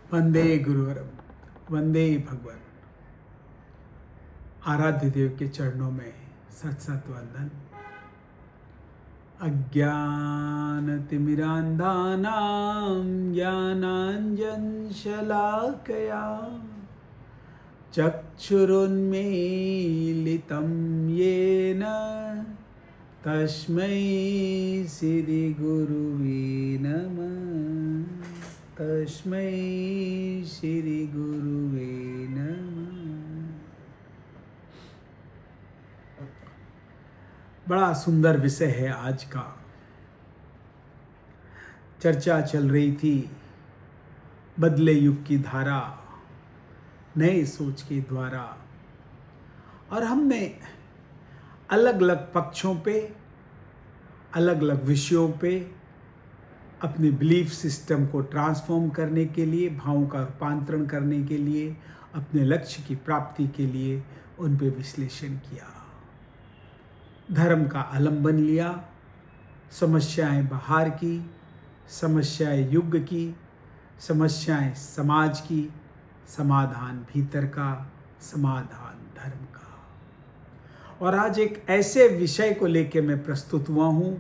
वंदे गुरुवरम, वंदे भगवन। आराध्य देव के चरणों में सत सत वंदन। अज्ञानतिमिरान्धानां ज्ञानाञ्जनशलाकया चक्षुरुन्मीलितं येन तस्मै श्रीगुरुवे नमः। तस्मै श्रीगुरुवे नमः। बड़ा सुंदर विषय है आज का। चर्चा चल रही थी बदले युग की धारा, नए सोच के द्वारा, और हमने अलग अलग पक्षों पे, अलग अलग विषयों पे अपने बिलीफ सिस्टम को ट्रांसफॉर्म करने के लिए, भावों का रूपांतरण करने के लिए, अपने लक्ष्य की प्राप्ति के लिए उन पे विश्लेषण किया। धर्म का आलंबन लिया, समस्याएं बाहर की, समस्याएं युग की, समस्याएं समाज की, समाधान भीतर का, समाधान धर्म का। और आज एक ऐसे विषय को लेकर मैं प्रस्तुत हुआ हूं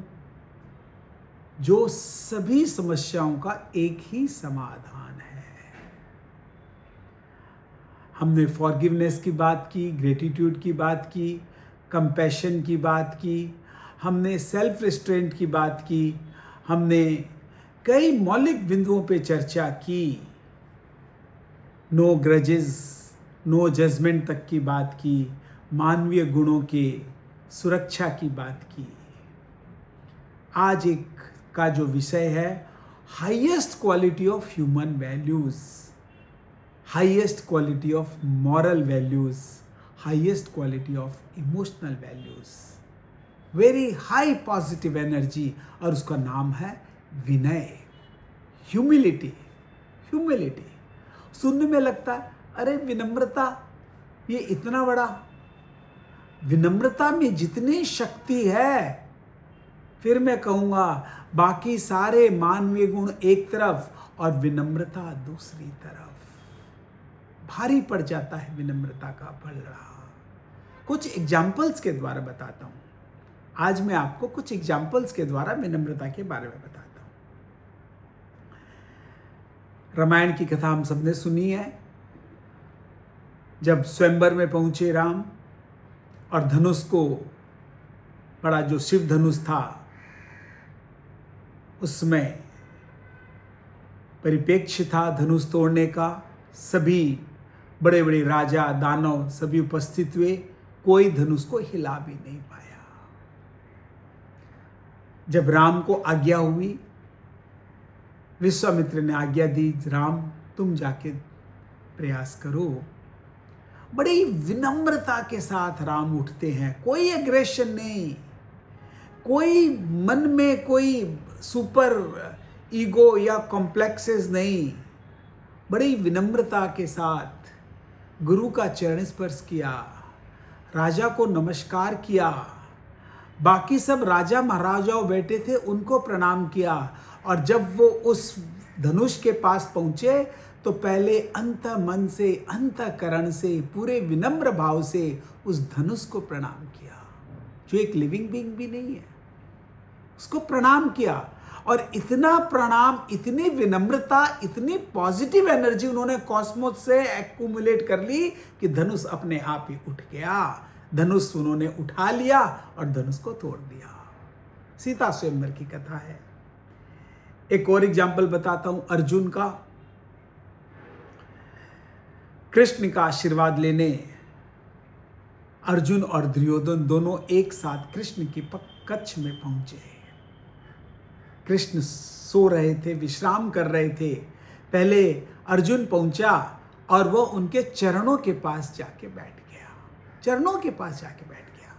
जो सभी समस्याओं का एक ही समाधान है। हमने फॉरगिवनेस की बात की, ग्रेटिट्यूड की बात की, कंपैशन की बात की, हमने सेल्फ रिस्ट्रेंट की बात की, हमने कई मौलिक बिंदुओं पे चर्चा की, नो ग्रजेस, नो जजमेंट तक की बात की, मानवीय गुणों के सुरक्षा की बात की। आज एक का जो विषय है, highest quality of human values, highest quality of moral values, highest quality of emotional values, very high positive energy, और उसका नाम है विनय, ह्यूमिलिटी। ह्यूमिलिटी सुनने में लगता है अरे विनम्रता, ये इतना बड़ा, विनम्रता में जितनी शक्ति है, फिर मैं कहूँगा बाकी सारे मानवीय गुण एक तरफ और विनम्रता दूसरी तरफ। भारी पड़ जाता है विनम्रता का पलड़ा। कुछ एग्जाम्पल्स के द्वारा बताता हूँ। आज मैं आपको कुछ एग्जाम्पल्स के द्वारा विनम्रता के बारे में बताता हूँ। रामायण की कथा हम सबने सुनी है। जब स्वयंवर में पहुंचे राम और धनुष को, बड़ा जो शिव धनुष था, उसमें परिप्रेक्ष्य था धनुष तोड़ने का। सभी बड़े बड़े राजा, दानव सभी उपस्थित हुए, कोई धनुष को हिला भी नहीं पाया। जब राम को आज्ञा हुई, विश्वामित्र ने आज्ञा दी, राम तुम जाके प्रयास करो। बड़ी विनम्रता के साथ राम उठते हैं, कोई एग्रेशन नहीं, कोई मन में कोई सुपर ईगो या कॉम्प्लेक्सेस नहीं। बड़ी विनम्रता के साथ गुरु का चरण स्पर्श किया, राजा को नमस्कार किया, बाकी सब राजा महाराजाओं बैठे थे उनको प्रणाम किया। और जब वो उस धनुष के पास पहुंचे तो पहले अंत मन से, अंतःकरण से, पूरे विनम्र भाव से उस धनुष को प्रणाम किया, जो एक लिविंग बीइंग भी नहीं है, उसको प्रणाम किया। और इतना प्रणाम, इतनी विनम्रता, इतनी पॉजिटिव एनर्जी उन्होंने कॉस्मोस से एक्यूमुलेट कर ली कि धनुष अपने आप ही उठ गया। धनुष उन्होंने उठा लिया और धनुष को तोड़ दिया। सीता स्वयंवर की कथा है। एक और एग्जाम्पल बताता हूं अर्जुन का। कृष्ण का आशीर्वाद लेने अर्जुन और दुर्योधन दोनों एक साथ कृष्ण के कक्ष में पहुंचे। कृष्ण सो रहे थे, विश्राम कर रहे थे। पहले अर्जुन पहुंचा और वो उनके चरणों के पास जाके बैठ गया, चरणों के पास जाके बैठ गया।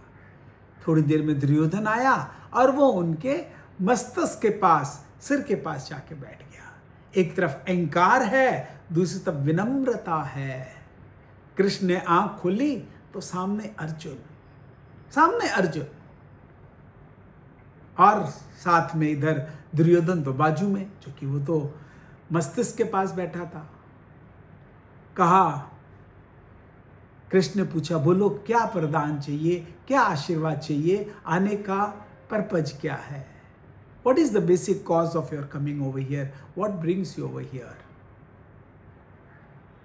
थोड़ी देर में दुर्योधन आया और वो उनके मस्तक के पास, सिर के पास जाके बैठ गया। एक तरफ अहंकार है, दूसरी तरफ विनम्रता है। कृष्ण ने आंख खोली तो सामने अर्जुन, सामने अर्जुन, और साथ में इधर दुर्योधन तो बाजू में, क्योंकि वो तो मस्तिष्क के पास बैठा था। कहा, कृष्ण ने पूछा, बोलो क्या वरदान चाहिए, क्या आशीर्वाद चाहिए, आने का पर्पज क्या है? What is the basic cause of your coming over here? What brings you over here?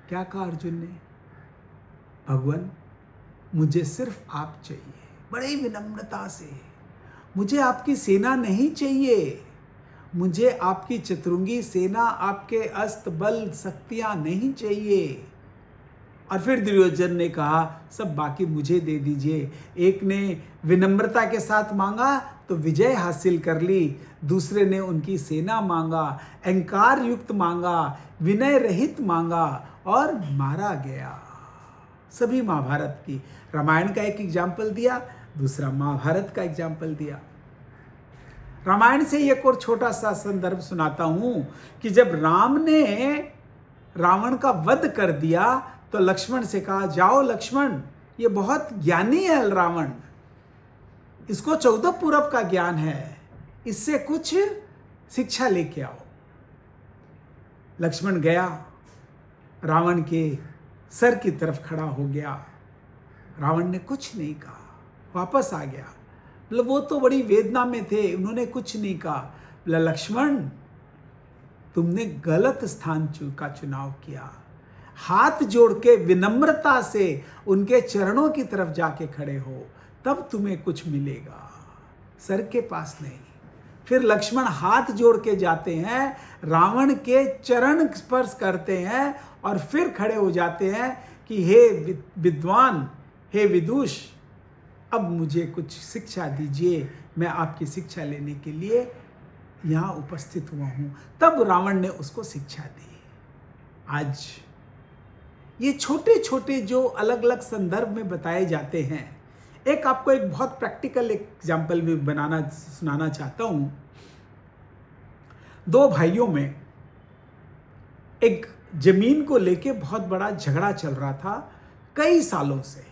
क्या कहा अर्जुन ने? भगवान, मुझे सिर्फ आप चाहिए, बड़े विनम्रता से। मुझे आपकी सेना नहीं चाहिए, मुझे आपकी चतुरंगी सेना, आपके अस्त्र बल शक्तियां नहीं चाहिए। और फिर दुर्योधन ने कहा, सब बाकी मुझे दे दीजिए। एक ने विनम्रता के साथ मांगा तो विजय हासिल कर ली, दूसरे ने उनकी सेना मांगा, अहंकार युक्त मांगा, विनय रहित मांगा और मारा गया। सभी महाभारत की, रामायण का एक एग्जाम्पल दिया, दूसरा महाभारत का एग्जाम्पल दिया। रामायण से एक और छोटा सा संदर्भ सुनाता हूं कि जब राम ने रावण का वध कर दिया तो लक्ष्मण से कहा, जाओ लक्ष्मण, ये बहुत ज्ञानी है रावण, इसको 14 पूरब का ज्ञान है, इससे कुछ शिक्षा लेके आओ। लक्ष्मण गया, रावण के सर की तरफ खड़ा हो गया। रावण ने कुछ नहीं कहा, वापस आ गया। मतलब वो तो बड़ी वेदना में थे, उन्होंने कुछ नहीं कहा। बोला, लक्ष्मण तुमने गलत स्थान का चुनाव किया। हाथ जोड़ के विनम्रता से उनके चरणों की तरफ जाके खड़े हो, तब तुम्हें कुछ मिलेगा, सर के पास नहीं। फिर लक्ष्मण हाथ जोड़ के जाते हैं, रावण के चरण स्पर्श करते हैं और फिर खड़े हो जाते हैं कि हे विद्वान, हे विदुष, अब मुझे कुछ शिक्षा दीजिए, मैं आपकी शिक्षा लेने के लिए यहाँ उपस्थित हुआ हूँ। तब रावण ने उसको शिक्षा दी। आज ये छोटे छोटे जो अलग अलग संदर्भ में बताए जाते हैं, एक आपको एक बहुत प्रैक्टिकल एग्जाम्पल भी सुनाना चाहता हूं। 2 भाइयों में एक जमीन को लेके बहुत बड़ा झगड़ा चल रहा था कई सालों से।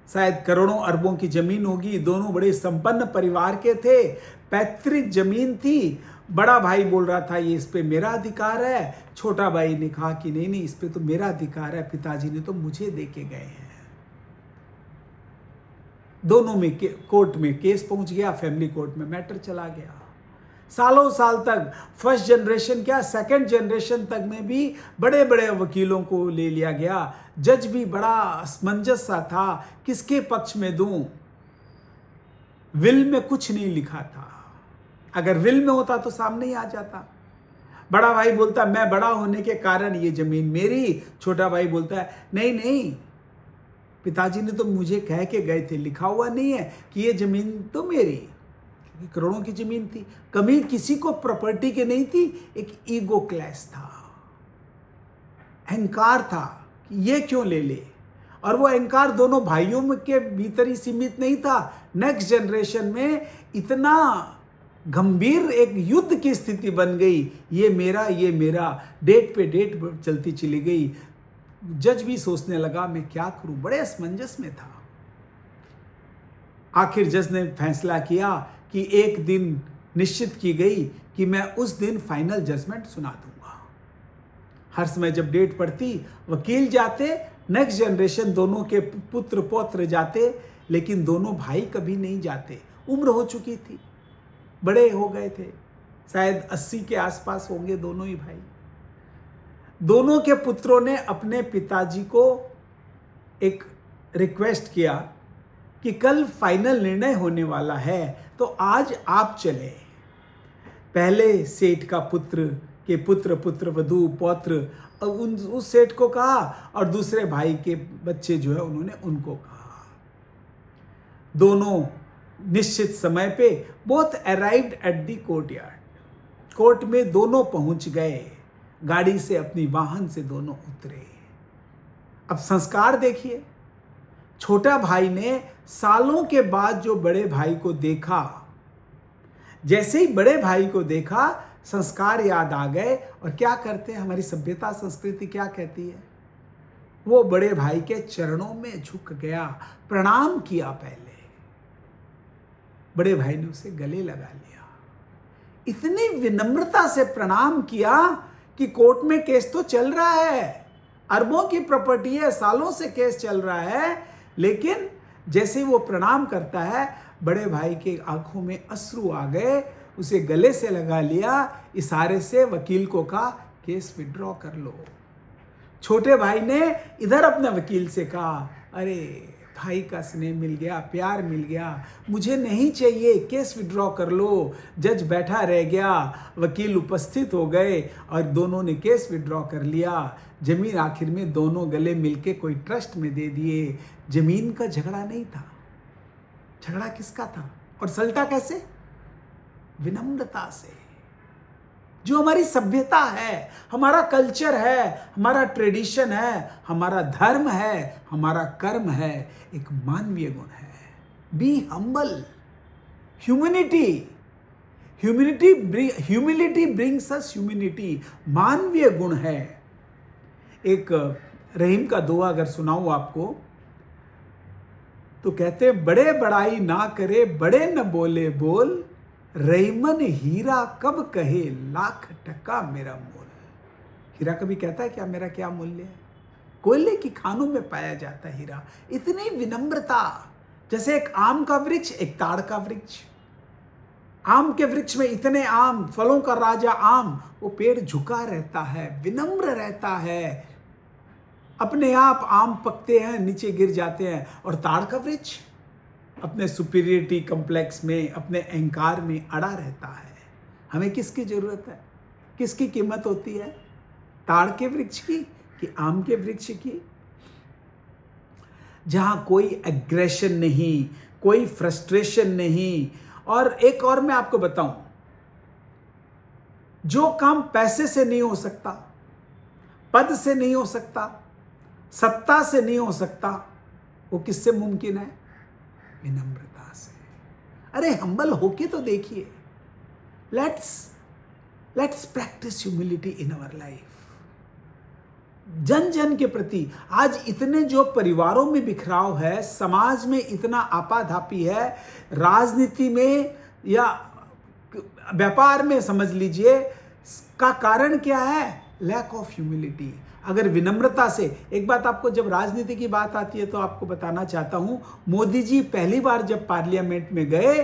शायद करोड़ों अरबों की जमीन होगी, दोनों बड़े संपन्न परिवार के थे, पैतृक जमीन थी। बड़ा भाई बोल रहा था ये इस पे मेरा अधिकार है, छोटा भाई ने कहा कि नहीं नहीं, इस पे तो मेरा अधिकार है, पिताजी ने तो मुझे दे के गए हैं। दोनों में कोर्ट में केस पहुंच गया, फैमिली कोर्ट में मैटर चला गया। सालों साल तक, फर्स्ट जनरेशन क्या, सेकंड जनरेशन तक में भी बड़े बड़े वकीलों को ले लिया गया। जज भी बड़ा असमंजस सा था, किसके पक्ष में दूं। विल में कुछ नहीं लिखा था, अगर विल में होता तो सामने ही आ जाता। बड़ा भाई बोलता मैं बड़ा होने के कारण ये जमीन मेरी, छोटा भाई बोलता है नहीं नहीं, पिताजी ने तो मुझे कह के गए थे, लिखा हुआ नहीं है कि ये जमीन तो मेरी। करोड़ों की जमीन थी, कमी किसी को प्रॉपर्टी के नहीं थी, एक ईगो क्लैश था, अहंकार था कि ये क्यों ले ले। और वो अहंकार दोनों भाइयों के भीतर ही सीमित नहीं था, नेक्स्ट जनरेशन में इतना गंभीर एक युद्ध की स्थिति बन गई, ये मेरा, डेट पे डेट चलती चली गई। जज भी सोचने लगा मैं क्या करूं, बड़े असमंजस में था। आखिर जज ने फैसला किया कि एक दिन निश्चित की गई कि मैं उस दिन फाइनल जजमेंट सुना दूंगा। हर समय जब डेट पड़ती, वकील जाते, नेक्स्ट जनरेशन दोनों के पुत्र पौत्र जाते, लेकिन दोनों भाई कभी नहीं जाते। उम्र हो चुकी थी, बड़े हो गए थे, शायद 80 के आसपास होंगे दोनों ही भाई। दोनों के पुत्रों ने अपने पिताजी को एक रिक्वेस्ट किया कि कल फाइनल निर्णय होने वाला है, तो आज आप चले। पहले सेठ का पुत्र के पुत्र वधू पौत्र उस सेठ को कहा, और दूसरे भाई के बच्चे जो है उन्होंने उनको कहा। दोनों निश्चित समय पे both arrived at the courtyard. Court में दोनों पहुंच गए, गाड़ी से अपनी वाहन से दोनों उतरे। अब संस्कार देखिए, छोटा भाई ने सालों के बाद जो बड़े भाई को देखा, जैसे ही बड़े भाई को देखा संस्कार याद आ गए। और क्या करते हैं, हमारी सभ्यता संस्कृति क्या कहती है, वो बड़े भाई के चरणों में झुक गया, प्रणाम किया। पहले बड़े भाई ने उसे गले लगा लिया, इतनी विनम्रता से प्रणाम किया कि कोर्ट में केस तो चल रहा है, अरबों की प्रॉपर्टी है, सालों से केस चल रहा है, लेकिन जैसे ही वो प्रणाम करता है, बड़े भाई के आंखों में अश्रु आ गए, उसे गले से लगा लिया, इशारे से वकील को कहा केस विड्रॉ कर लो। छोटे भाई ने इधर अपने वकील से कहा, अरे भाई का स्नेह मिल गया, प्यार मिल गया, मुझे नहीं चाहिए, केस विड्रॉ कर लो। जज बैठा रह गया, वकील उपस्थित हो गए और दोनों ने केस विड्रॉ कर लिया। जमीन आखिर में दोनों गले मिलके कोई ट्रस्ट में दे दिए। जमीन का झगड़ा नहीं था, झगड़ा किसका था और सलटा कैसे? विनम्रता से। जो हमारी सभ्यता है, हमारा कल्चर है, हमारा ट्रेडिशन है, हमारा धर्म है, हमारा कर्म है, एक मानवीय गुण है। Be humble. Humility brings us humanity. मानवीय गुण है। एक रहीम का दोहा अगर सुनाऊं आपको तो कहते, बड़े बड़ाई ना करे, बड़े न बोले बोल, रईमन हीरा कब कहे लाख टका मेरा मोल। हीरा कभी कहता है क्या मेरा क्या मूल्य है? कोयले की खानों में पाया जाता है हीरा। इतनी विनम्रता, जैसे एक आम का वृक्ष, एक ताड़ का वृक्ष। आम के वृक्ष में इतने आम, फलों का राजा आम, वो पेड़ झुका रहता है, विनम्र रहता है, अपने आप आम पकते हैं, नीचे गिर जाते हैं। और ताड़ का वृक्ष अपने सुपीरियरिटी कॉम्प्लेक्स में, अपने अहंकार में अड़ा रहता है। हमें किसकी जरूरत है? किसकी कीमत होती है? ताड़ के वृक्ष की कि आम के वृक्ष की? जहां कोई एग्रेशन नहीं, कोई फ्रस्ट्रेशन नहीं। और एक और मैं आपको बताऊं, जो काम पैसे से नहीं हो सकता, पद से नहीं हो सकता, सत्ता से नहीं हो सकता, वो किससे मुमकिन है? विनम्रता से। अरे हम्बल होके तो देखिए। Let's practice humility in our life. जन जन के प्रति आज इतने जो परिवारों में बिखराव है, समाज में इतना आपाधापी है, राजनीति में या व्यापार में समझ लीजिए, का कारण क्या है? Lack of humility. अगर विनम्रता से, एक बात आपको, जब राजनीति की बात आती है तो आपको बताना चाहता हूं, मोदी जी पहली बार जब पार्लियामेंट में गए,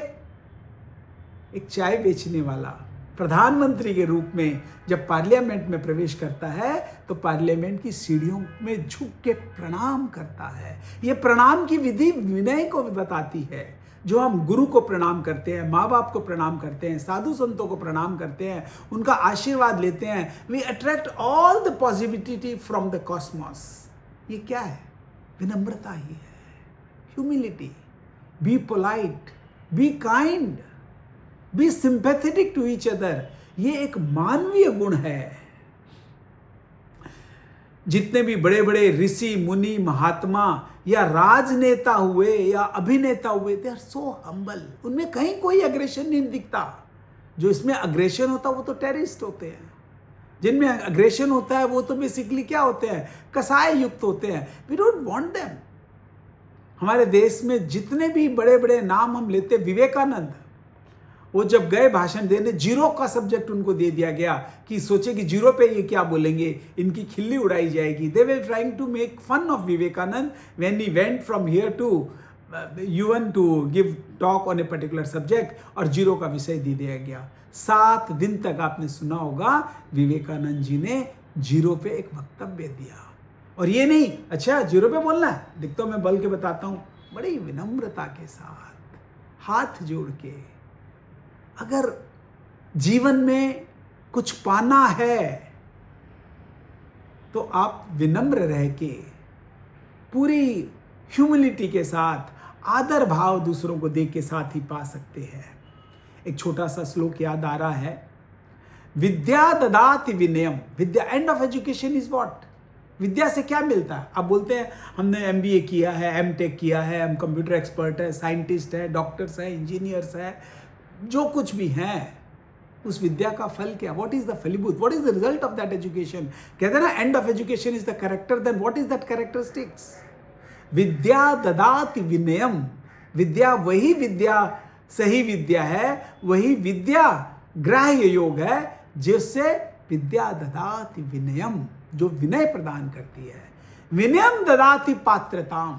एक चाय बेचने वाला प्रधानमंत्री के रूप में जब पार्लियामेंट में प्रवेश करता है तो पार्लियामेंट की सीढ़ियों में झुक के प्रणाम करता है। यह प्रणाम की विधि विनय को बताती है। जो हम गुरु को प्रणाम करते हैं, माँ बाप को प्रणाम करते हैं, साधु संतों को प्रणाम करते हैं, उनका आशीर्वाद लेते हैं, we attract all the positivity from the cosmos. ये क्या है? विनम्रता ही है, humility. Be polite, be kind, be sympathetic to each other. ये एक मानवीय गुण है। जितने भी बड़े बड़े ऋषि मुनि महात्मा या राजनेता हुए या अभिनेता हुए, दे आर सो हम्बल। उनमें कहीं कोई अग्रेशन नहीं दिखता। जो इसमें अग्रेशन होता है वो तो टेररिस्ट होते हैं। जिनमें अग्रेशन होता है वो तो बेसिकली क्या होते हैं? कसाय युक्त होते हैं। We don't want them. हमारे देश में जितने भी बड़े बड़े नाम हम लेते, विवेकानंद, वो जब गए भाषण देने, जीरो का सब्जेक्ट उनको दे दिया गया कि सोचे कि जीरो पे ये क्या बोलेंगे, इनकी खिल्ली उड़ाई जाएगी। They were trying to make fun of Vivekananda when he went from here to UN to give talk on a particular subject, और जीरो का विषय दे दिया गया। 7 दिन तक आपने सुना होगा विवेकानंद जी ने जीरो पे एक वक्तव्य दिया। और ये नहीं, अच्छा जीरो पे बोलना है, देखता हूं मैं बल के बताता हूं, बड़ी विनम्रता के साथ, हाथ जोड़ के। अगर जीवन में कुछ पाना है तो आप विनम्र रह के, पूरी ह्यूमिलिटी के साथ, आदर भाव दूसरों को दे के साथ ही पा सकते हैं। एक छोटा सा श्लोक याद आ रहा है, विद्या ददाति विनयम। विद्या, end of education is what? विद्या से क्या मिलता है? आप बोलते हैं हमने एमबीए किया है, एमटेक किया है, हम कंप्यूटर एक्सपर्ट है, साइंटिस्ट है, डॉक्टर्स है, इंजीनियर्स है, जो कुछ भी हैं, उस विद्या का फल क्या? व्हाट इज द फलीभूत? What is the result of that education? कहते हैं ना, end of education is the character. Then what is that characteristics? विद्या ददाति विनयम। विद्या वही विद्या, सही विद्या है, वही विद्या ग्राह्य योग है जिससे विद्या ददाति विनयम। जो विनय प्रदान करती है। विनयम ददाति पात्रताम,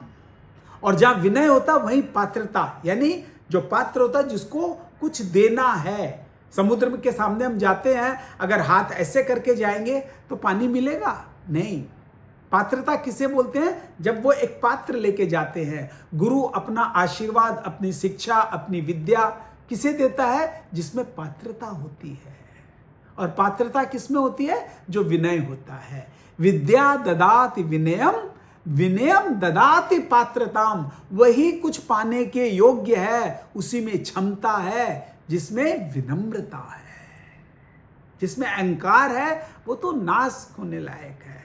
और जहां विनय होता वहीं पात्रता, यानी जो पात्र होता है जिसको कुछ देना है। समुद्र के सामने हम जाते हैं, अगर हाथ ऐसे करके जाएंगे तो पानी मिलेगा नहीं। पात्रता किसे बोलते हैं? जब वो एक पात्र लेके जाते हैं। गुरु अपना आशीर्वाद, अपनी शिक्षा, अपनी विद्या किसे देता है? जिसमें पात्रता होती है। और पात्रता किसमें होती है? जो विनय होता है। विद्या ददाति विनयम, विनयम ददाति पात्रताम। वही कुछ पाने के योग्य है, उसी में क्षमता है जिसमें विनम्रता है। जिसमें अहंकार है वो तो नाश होने लायक है।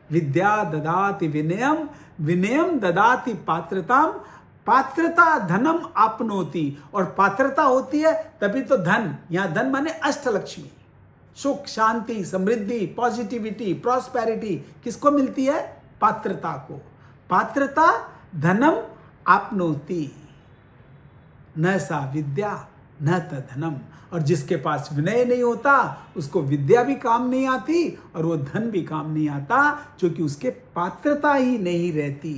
विद्या ददाति विनयम, विनयम ददाति पात्रताम, पात्रता धनम आपनोति। और पात्रता होती है तभी तो धन, यहां धन माने अष्टलक्ष्मी, सुख, शांति, समृद्धि, पॉजिटिविटी, प्रॉस्पेरिटी किसको मिलती है? पात्रता को। पात्रता धनम आपनोति, न सा विद्या न धनम। और जिसके पास विनय नहीं होता उसको विद्या भी काम नहीं आती और वो धन भी काम नहीं आता, क्योंकि उसके पात्रता ही नहीं रहती।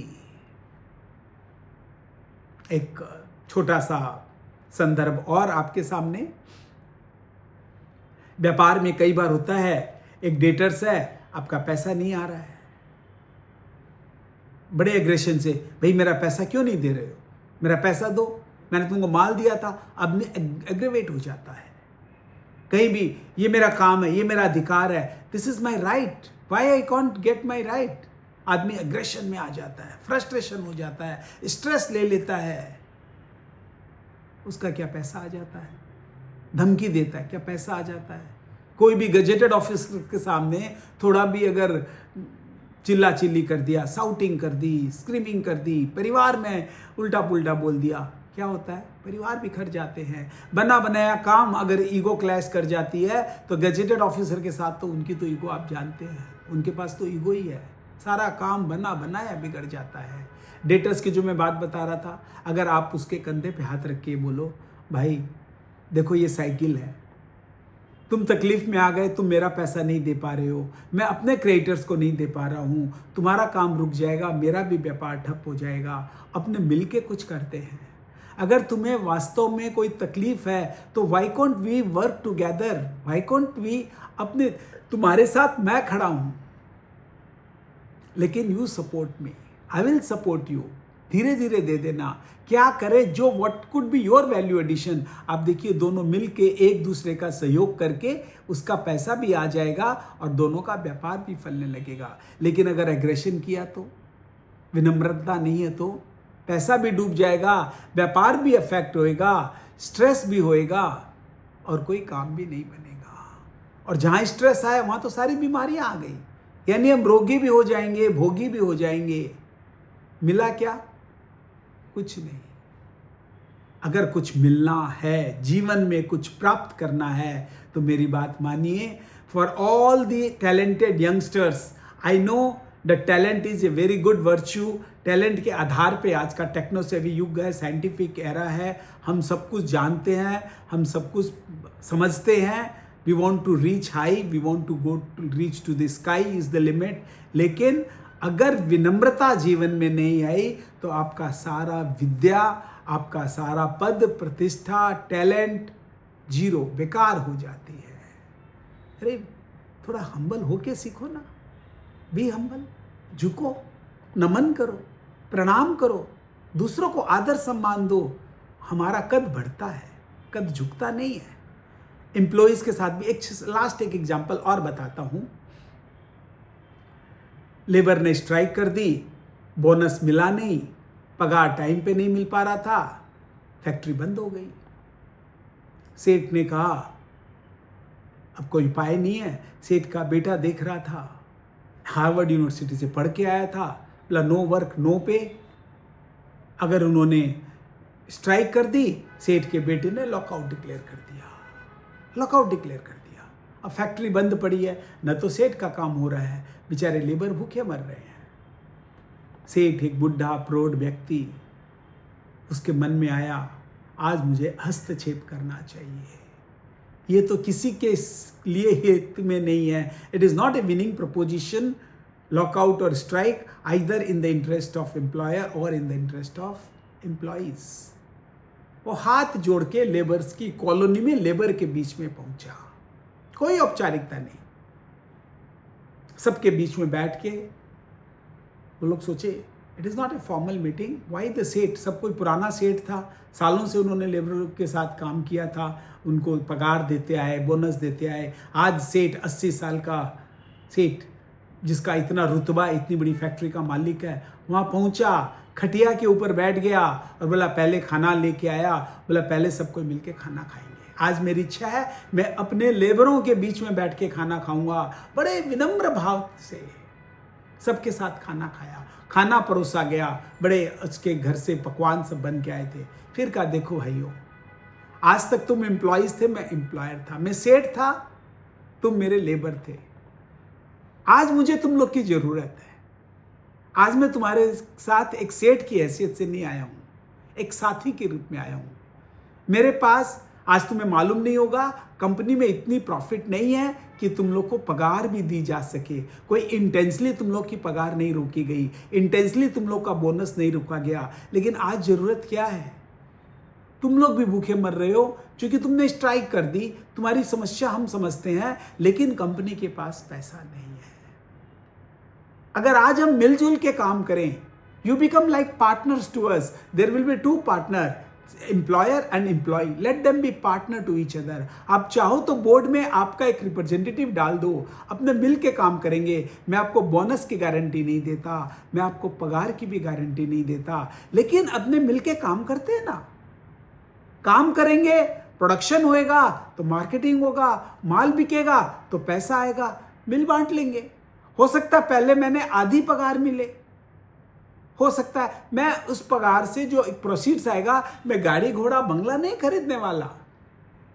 एक छोटा सा संदर्भ और आपके सामने। व्यापार में कई बार होता है, एक डेटर्स है, आपका पैसा नहीं आ रहा है, बड़े एग्रेशन से, भाई मेरा पैसा क्यों नहीं दे रहे हो, मेरा पैसा दो, मैंने तुमको माल दिया था। अब एग्रेवेट हो जाता है। कहीं भी ये मेरा काम है, ये मेरा अधिकार है, this is my right, why I can't get my right. आदमी एग्रेशन में आ जाता है, फ्रस्ट्रेशन हो जाता है, स्ट्रेस ले लेता है। उसका क्या पैसा आ जाता है? धमकी देता है, क्या पैसा आ जाता है? कोई भी गजेटेड ऑफिसर के सामने थोड़ा भी अगर चिल्ला चिल्ली कर दिया, साउटिंग कर दी, स्क्रीमिंग कर दी, परिवार में उल्टा पुल्टा बोल दिया, क्या होता है? परिवार बिखर जाते हैं। बना बनाया काम अगर ईगो क्लैश कर जाती है तो गजेटेड ऑफिसर के साथ तो उनकी तो ईगो आप जानते हैं, उनके पास तो ईगो ही है, सारा काम बना बनाया बिगड़ जाता है। डेटर्स की जो मैं बात बता रहा था, अगर आप उसके कंधे पे हाथ रख के बोलो, भाई देखो ये साइकिल है, तुम तकलीफ में आ गए, तुम मेरा पैसा नहीं दे पा रहे हो, मैं अपने क्रिएटर्स को नहीं दे पा रहा हूं, तुम्हारा काम रुक जाएगा, मेरा भी व्यापार ठप हो जाएगा, अपने मिलके कुछ करते हैं। अगर तुम्हें वास्तव में कोई तकलीफ है तो why can't we work together, why can't we अपने, तुम्हारे साथ मैं खड़ा हूं, लेकिन you support me, I will support you. धीरे धीरे दे देना, क्या करे जो what could be your value addition. आप देखिए दोनों मिलके एक दूसरे का सहयोग करके उसका पैसा भी आ जाएगा और दोनों का व्यापार भी फलने लगेगा। लेकिन अगर एग्रेशन किया तो, विनम्रता नहीं है तो पैसा भी डूब जाएगा, व्यापार भी अफेक्ट होएगा, स्ट्रेस भी होएगा और कोई काम भी नहीं बनेगा। और जहां स्ट्रेस आए वहां तो सारी बीमारियां आ गई, यानी हम रोगी भी हो जाएंगे, भोगी भी हो जाएंगे। मिला क्या? कुछ नहीं। अगर कुछ मिलना है, जीवन में कुछ प्राप्त करना है, तो मेरी बात मानिए। For all the talented youngsters, I know the talent is a very good virtue. Talent के आधार पे आज का टेक्नो सेवी युग है, साइंटिफिक एरा है, हम सब कुछ जानते हैं, हम सब कुछ समझते हैं। We want to reach high, we want to go to reach to the sky is the limit. लेकिन अगर विनम्रता जीवन में नहीं आई तो आपका सारा विद्या, आपका सारा पद, प्रतिष्ठा, टैलेंट जीरो, बेकार हो जाती है। अरे थोड़ा हम्बल होके सीखो ना, बी हम्बल, झुको, नमन करो, प्रणाम करो, दूसरों को आदर सम्मान दो। हमारा कद बढ़ता है, कद झुकता नहीं है। एम्प्लॉइज के साथ भी एक एग्जांपल और बताता हूं। लेबर ने स्ट्राइक कर दी, बोनस मिला नहीं, पगार टाइम पे नहीं मिल पा रहा था, फैक्ट्री बंद हो गई। सेठ ने कहा अब कोई उपाय नहीं है। सेठ का बेटा देख रहा था, हार्वर्ड यूनिवर्सिटी से पढ़ के आया था, बोला नो वर्क नो पे। अगर उन्होंने स्ट्राइक कर दी, सेठ के बेटे ने लॉकआउट डिक्लेयर कर दिया, लॉकआउट डिक्लेयर कर दिया। अब फैक्ट्री बंद पड़ी है, न तो सेठ का काम हो रहा है, बेचारे लेबर भूखे मर रहे हैं। सेठ एक बुढ़ा प्रौढ़ व्यक्ति, उसके मन में आया आज मुझे हस्तक्षेप करना चाहिए। ये तो किसी के लिए हित में नहीं है. It is not a winning proposition, lockout और strike, either in the interest of employer और in the interest of employees. वो हाथ जोड़ के लेबर्स की कॉलोनी में लेबर के बीच में पहुंचा, कोई औपचारिकता नहीं. सबके बीच में बैठ के वो लोग सोचे it is not a formal meeting. Why the सेठ, सब कोई पुराना सेठ था, सालों से उन्होंने लेबर के साथ काम किया था, उनको पगार देते आए, बोनस देते आए. आज सेठ 80 साल का सेठ जिसका इतना रुतबा, इतनी बड़ी फैक्ट्री का मालिक है, वहाँ पहुँचा, खटिया के ऊपर बैठ गया और बोला पहले खाना लेके आया, बोला पहले सबको मिलके खाना खाएंगे. आज मेरी इच्छा है मैं अपने लेबरों के बीच में बैठ के खाना खाऊंगा. बड़े विनम्र भाव से सबके साथ खाना खाया, खाना परोसा गया. बड़े उसके घर से पकवान सब बन के आए थे. फिर कहा देखो भाइयों, आज तक तुम एम्प्लॉइज थे, मैं एम्प्लॉयर था, मैं सेठ था, तुम मेरे लेबर थे. आज मुझे तुम लोग की जरूरत है. आज मैं तुम्हारे साथ एक सेठ की हैसियत से नहीं आया हूं, एक साथी के रूप में आया हूं. मेरे पास, आज तुम्हें मालूम नहीं होगा, कंपनी में इतनी प्रॉफिट नहीं है कि तुम लोग को पगार भी दी जा सके. कोई इंटेंसली तुम लोग की पगार नहीं रोकी गई, इंटेंसली तुम लोग का बोनस नहीं रोका गया. लेकिन आज जरूरत क्या है? तुम लोग भी भूखे मर रहे हो क्योंकि तुमने स्ट्राइक कर दी. तुम्हारी समस्या हम समझते हैं, लेकिन कंपनी के पास पैसा नहीं है. अगर आज हम मिलजुल के काम करें, you become like partners to us. There will be 2 partner, employer and employee. Let them be partner to each other. आप चाहो तो बोर्ड में आपका एक रिप्रेजेंटेटिव डाल दो, अपने मिल के काम करेंगे. मैं आपको बोनस की गारंटी नहीं देता, मैं आपको पगार की भी गारंटी नहीं देता, लेकिन अपने मिल के काम करते हैं ना. काम करेंगे, प्रोडक्शन होएगा तो मार्केटिंग होगा, माल बिकेगा तो पैसा आएगा, मिल बांट लेंगे. हो सकता है पहले मैंने आधी पगार मिले, हो सकता है मैं उस पगार से जो प्रोसीड्स आएगा, मैं गाड़ी घोड़ा बंगला नहीं खरीदने वाला.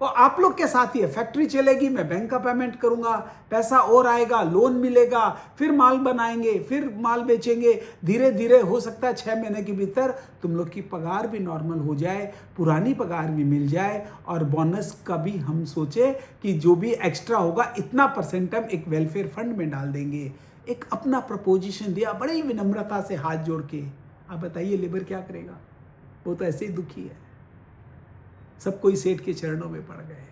और आप लोग के साथ ही है, फैक्ट्री चलेगी, मैं बैंक का पेमेंट करूंगा, पैसा और आएगा, लोन मिलेगा, फिर माल बनाएंगे, फिर माल बेचेंगे. धीरे धीरे हो सकता है 6 महीने के भीतर तुम लोग की पगार भी नॉर्मल हो जाए, पुरानी पगार भी मिल जाए, और बोनस का भी हम सोचे कि जो भी एक्स्ट्रा होगा इतना % हम एक वेलफेयर फंड में डाल देंगे. एक अपना प्रपोजिशन दिया, बड़े ही विनम्रता से हाथ जोड़ के. आप बताइए लेबर क्या करेगा? वो तो ऐसे ही दुखी है. सब कोई सेठ के चरणों में पड़ गए.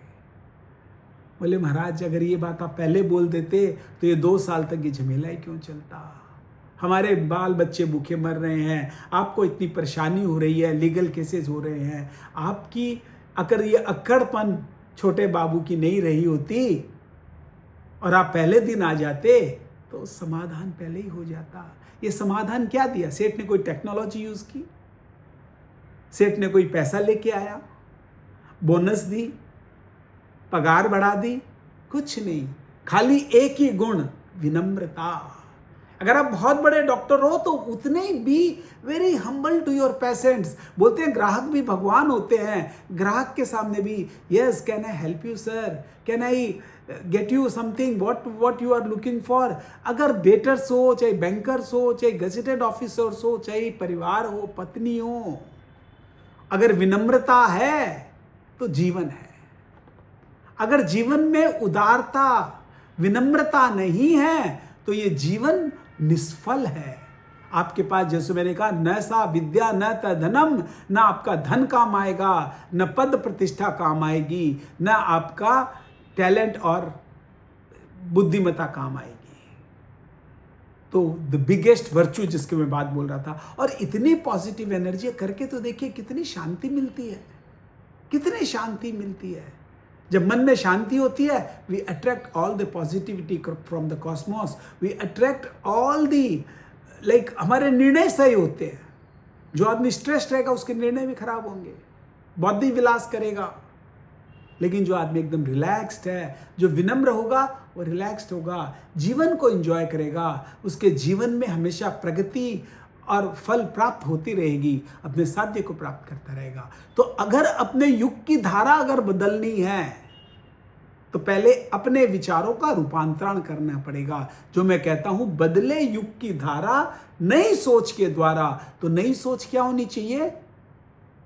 बोले महाराज, अगर ये बात आप पहले बोल देते तो ये 2 साल तक ये झमेला ही क्यों चलता? हमारे बाल बच्चे भूखे मर रहे हैं, आपको इतनी परेशानी हो रही है, लीगल केसेस हो रहे हैं. आपकी अगर ये अक्कड़पन छोटे बाबू की नहीं रही होती और आप पहले दिन आ जाते तो समाधान पहले ही हो जाता. ये समाधान क्या दिया? सेठ ने कोई टेक्नोलॉजी यूज की? सेठ ने कोई पैसा लेके आया, बोनस दी, पगार बढ़ा दी? कुछ नहीं. खाली एक ही गुण, विनम्रता. अगर आप बहुत बड़े डॉक्टर हो तो उतने ही be very humble to your patients. बोलते हैं ग्राहक भी भगवान होते हैं. ग्राहक के सामने भी, yes can I help you sir, can I get you something, what you are looking for. अगर बेटर्स हो, चाहे बैंकर्स हो, चाहे गजेटेड ऑफिसर्स हो, चाहे परिवार हो, पत्नी हो, अगर विनम्रता है तो जीवन है. अगर जीवन में उदारता, विनम्रता नहीं है तो ये जीवन निष्फल है. आपके पास, जैसे मैंने कहा, न सा विद्या न त धनम, न आपका धन काम आएगा, न पद प्रतिष्ठा काम आएगी, न आपका टैलेंट और बुद्धिमत्ता काम आएगी. तो द बिगेस्ट वर्च्यू जिसके मैं बात बोल रहा था. और इतनी पॉजिटिव एनर्जी करके तो देखिए कितनी शांति मिलती है, कितनी शांति मिलती है. जब मन में शांति होती है, we attract all the positivity from the cosmos. We attract all the, like हमारे निर्णय सही होते हैं. जो आदमी स्ट्रेस रहेगा उसके निर्णय भी खराब होंगे, बौद्धि विलास करेगा. लेकिन जो आदमी एकदम रिलैक्स्ड है, जो विनम्र होगा, वो रिलैक्स्ड होगा, जीवन को एंजॉय करेगा, उसके जीवन में हमेशा प्रगति और फल प्राप्त होती रहेगी, अपने साध्य को प्राप्त करता रहेगा. तो अगर अपने युग की धारा अगर बदलनी है तो पहले अपने विचारों का रूपांतरण करना पड़ेगा. जो मैं कहता हूं, बदले युग की धारा नई सोच के द्वारा. तो नई सोच क्या होनी चाहिए?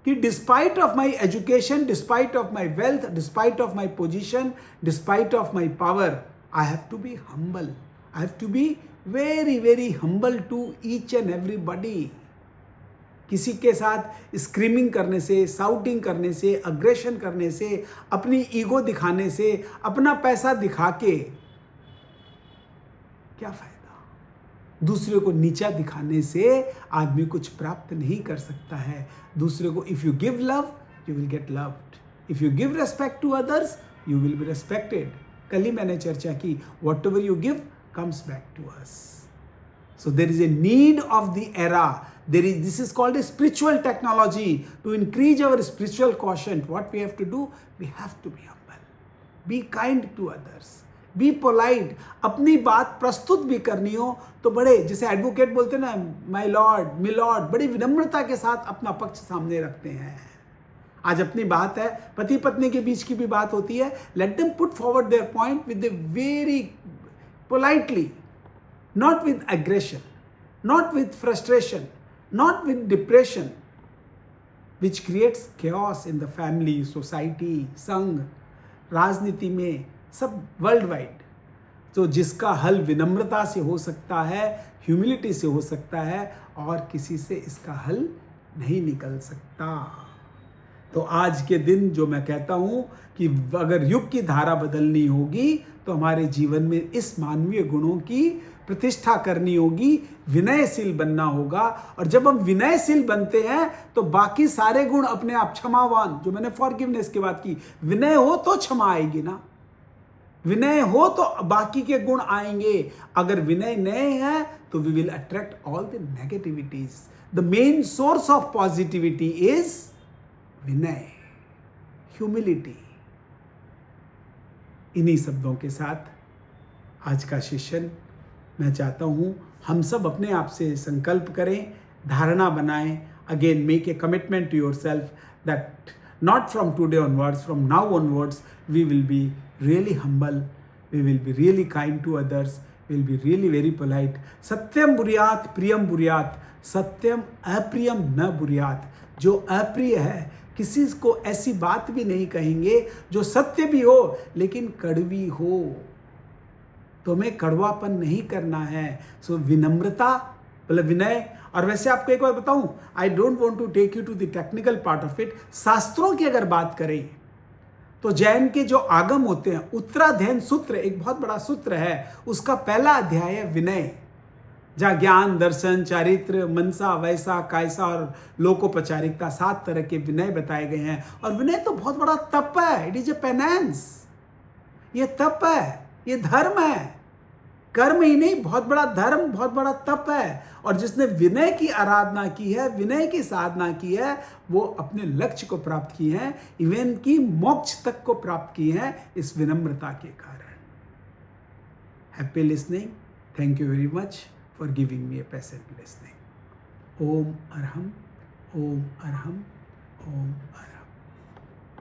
कि despite of my education, despite of my wealth, despite of my position, despite of my power, I have to be humble, I have to be very very humble to each and everybody. किसी के साथ screaming करने से, shouting करने से, aggression करने से, अपनी ईगो दिखाने से, अपना पैसा दिखा के क्या फायदा? दूसरे को नीचा दिखाने से आदमी कुछ प्राप्त नहीं कर सकता है। दूसरे को, if you give love you will get loved, if you give respect to others you will be respected. कल ही मैंने चर्चा की, whatever you give comes back to us. So there is a need of the era. This is called a spiritual technology. To increase our spiritual quotient, what we have to do? We have to be humble. Be kind to others. Be polite. अपनी बात प्रस्तुत भी करनी हो तो बड़े, जैसे advocate बोलते हैं ना, माय लॉर्ड, मी लॉर्ड, बड़ी विनम्रता के साथ अपना पक्ष सामने रखते हैं। आज अपनी बात है, पति पत्नी के बीच की भी बात होती है, let them put forward their point with a very politely, not with aggression, not with frustration, not with depression, which creates chaos in the family, society, संघ, राजनीति में, सब वर्ल्ड वाइड। तो जिसका हल विनम्रता से हो सकता है, ह्यूमिलिटी से हो सकता है, और किसी से इसका हल नहीं निकल सकता। तो आज के दिन जो मैं कहता हूं कि अगर युग की धारा बदलनी होगी तो हमारे जीवन में इस मानवीय गुणों की प्रतिष्ठा करनी होगी, विनयशील बनना होगा। और जब हम विनयशील बनते हैं तो बाकी सारे गुण अपने आप, क्षमावान, जो मैंने फॉरगिवनेस की बात की, विनय हो तो क्षमा आएगी ना, विनय हो तो बाकी के गुण आएंगे। अगर विनय नहीं है तो we will attract all the negativities. The main source of positivity is विनय, ह्यूमिलिटी। इन्हीं शब्दों के साथ आज का सेशन मैं चाहता हूँ हम सब अपने आप से संकल्प करें, धारणा बनाएं। Again make a commitment to yourself that not from today onwards, from now onwards we will be really humble, we will be really kind to others, we will be really very polite. सत्यम बुर्यात प्रियम बुर्यात, सत्यम अप्रियम न बुर्यात। जो अप्रिय है, किसी को ऐसी बात भी नहीं कहेंगे जो सत्य भी हो लेकिन कड़वी हो। तो हमें कड़वापन नहीं करना है। सो विनम्रता, मतलब विनय। और वैसे आपको एक बात बताऊं, I don't want to take you to the technical part of it. शास्त्रों की अगर बात करें तो जैन के जो आगम होते हैं, उत्तराध्ययन सूत्र एक बहुत बड़ा सूत्र है, उसका पहला अध्याय है विनय, जहाँ ज्ञान, दर्शन, चारित्र, मनसा, वैसा, कायसा और लोकोपचारिकता, 7 तरह के विनय बताए गए हैं। और विनय तो बहुत बड़ा तप है, इट इज ए पेनेंस। ये तप है, ये धर्म है, कर्म ही नहीं, बहुत बड़ा धर्म, बहुत बड़ा तप है। और जिसने विनय की आराधना की है, विनय की साधना की है, वो अपने लक्ष्य को प्राप्त की है, इवन की मोक्ष तक को प्राप्त की है इस विनम्रता के कारण। Happy listening, thank you very much for giving me a patient listening. Om Arham, Om Arham, Om Arham.